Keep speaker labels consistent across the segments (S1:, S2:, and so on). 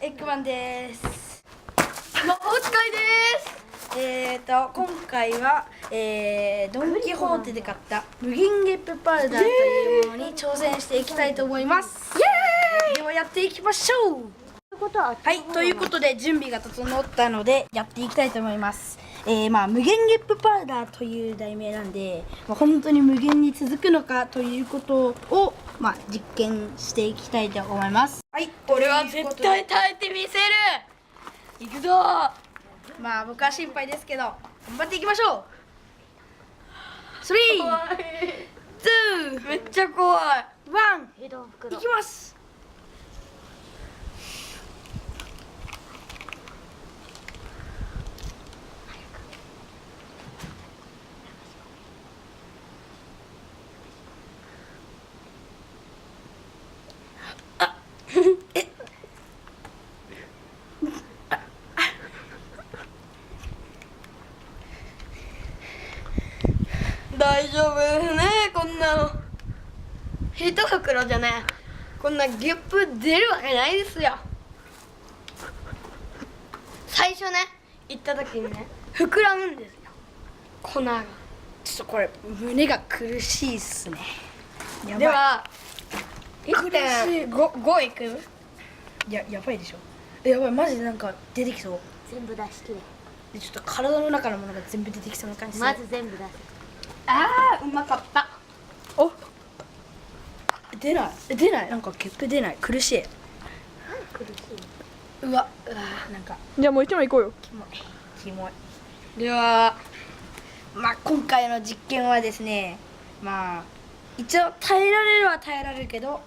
S1: エッグマンです。
S2: 魔法使いです。
S1: 今回は、ドン・キホーテで買った無限ゲップパウダーというものに挑戦していきたいと思います。イエーイ！ではやっていきましょう。はい、ということで準備が整ったのでやっていきたいと思います。無限ゲップパウダーという題名なんで、本当に無限に続くのかということを、実験していきたいと思います。はい、
S2: 俺は絶対耐えてみせる。行くぞ。
S1: 僕は心配ですけど頑張っていきましょう。3、2、
S2: めっちゃ怖い。
S1: 1、いきます。
S2: 大丈夫ですね、こんなの。一袋じゃね、こんなゲップ出るわけないですよ。最初ね、行った時にね、膨らむんですよ、粉が。
S1: ちょっとこれ胸が苦しいっすね。やばい。
S2: では
S1: 苦しい。
S2: 1.5 いく。
S1: やばいでしょ。やばい、マジでなんか出てきそう。
S3: 全部出し切れ。
S1: でちょっと体の中のものが全部出てきそうな感じする。
S3: まず全部出せ。
S2: うまかった。
S1: お、出ないなんかゲップ出ない。苦しい。
S3: 苦しい。
S1: なんか
S4: じゃあもう一枚行こうよ。
S1: キモい。では今回の実験はですね、一応耐えられるは耐えられるけど、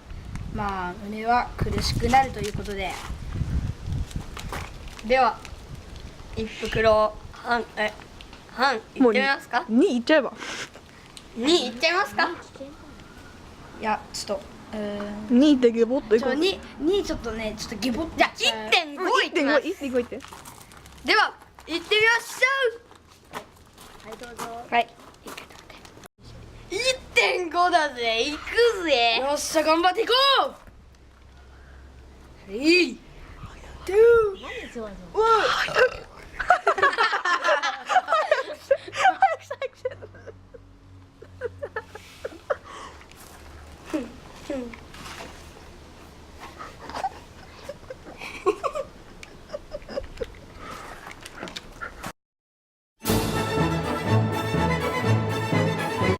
S1: 胸は苦しくなるということで、
S2: では1袋半いってみますか。
S4: 2いっちゃえば。
S2: 2いっちゃいますか。
S1: いやちょっと
S4: 2ってゲボっといこう。
S1: 2ちょっとね、ちょっとギボッ
S2: じゃあ 1.5 いきます。
S4: 1.5いって。
S2: では行ってみましょ
S3: はい、どうぞ。
S1: はい。
S2: う。1.5 だぜ、行くぜ。
S1: よっしゃ、頑張っていこう。3、2、
S3: 何そわそわ。